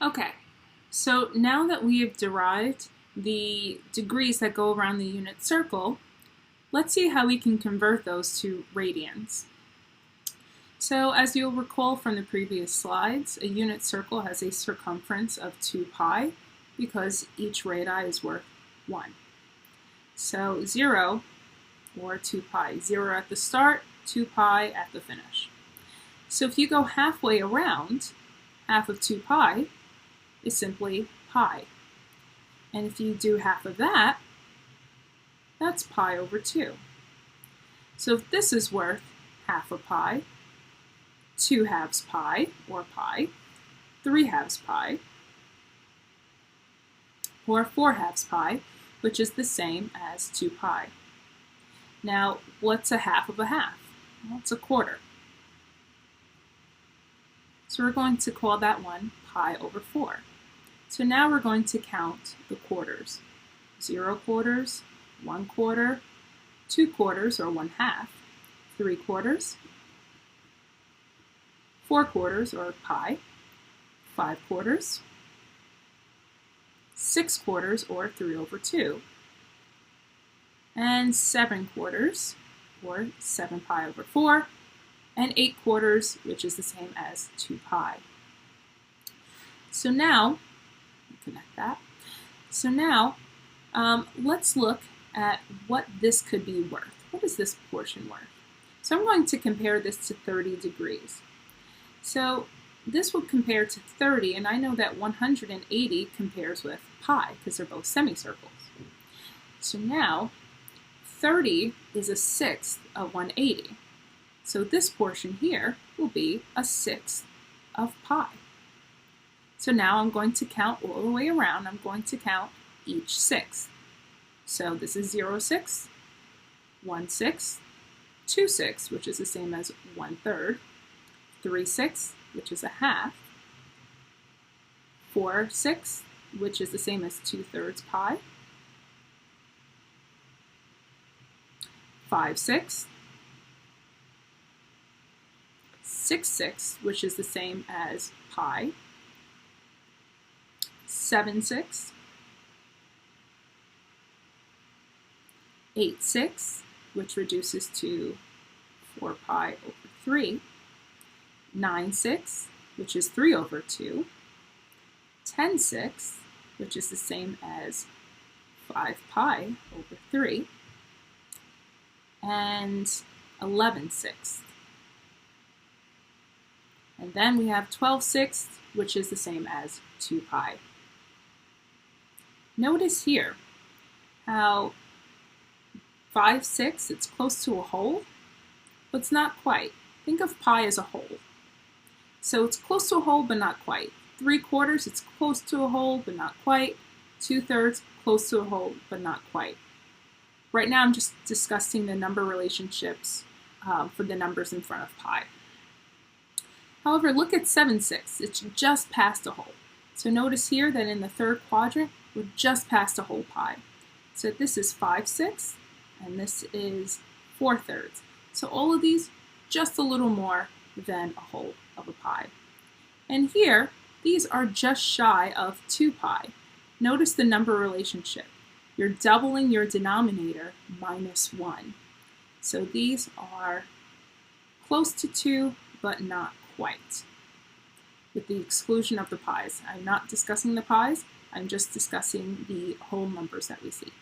Okay, so now that we have derived the degrees that go around the unit circle, let's see how we can convert those to radians. So as you'll recall from the previous slides, a unit circle has a circumference of 2 pi because each radii is worth 1. So 0, or 2 pi, 0 at the start, 2 pi at the finish. So if you go halfway around, half of 2 pi is simply pi. And if you do half of that, that's pi over 2. So if this is worth half a pi, 2 halves pi, or pi, 3 halves pi, or 4 halves pi, which is the same as 2 pi. Now, what's a half of a half? Well, it's a quarter. So we're going to call that one pi over 4. So now we're going to count the quarters. 0 quarters, 1 quarter, 2 quarters or 1 half, 3 quarters, 4 quarters or pi, 5 quarters, 6 quarters or 3 over 2, and 7 quarters or 7 pi over 4, and 8 quarters, which is the same as 2 pi. So now, connect that. So now, let's look at what this could be worth. What is this portion worth? So I'm going to compare this to 30 degrees. So this will compare to 30, and I know that 180 compares with pi because they're both semicircles. So now 30 is a sixth of 180. So this portion here will be a sixth of pi. So now I'm going to count all the way around. I'm going to count each sixth. So this is 0 sixths, 1 sixth, 2 sixths, which is the same as 1/3, 3 sixths, which is a half, 4 sixths, which is the same as 2/3 pi, 5 sixths, 6 sixths, which is the same as pi, 7 sixths, 8 sixths, which reduces to 4 pi over 3, 9 sixths, which is 3 over 2, 10 sixths, which is the same as 5 pi over 3, and 11 sixths. And then we have 12 sixths, which is the same as 2 pi. Notice here how 5 sixths, it's close to a whole, but it's not quite. Think of pi as a whole. So it's close to a whole, but not quite. 3 quarters, it's close to a whole, but not quite. 2/3, close to a whole, but not quite. Right now I'm just discussing the number relationships for the numbers in front of pi. However, look at 7 sixths. It's just past a whole. So notice here that in the third quadrant, we're just past a whole pi. So this is 5 sixths, and this is 4/3. So all of these, just a little more than a whole of a pi. And here, these are just shy of 2 pi. Notice the number relationship. You're doubling your denominator minus 1. So these are close to 2, but not quite, with the exclusion of the pi's. I'm not discussing the pi's, I'm just discussing the whole numbers that we see.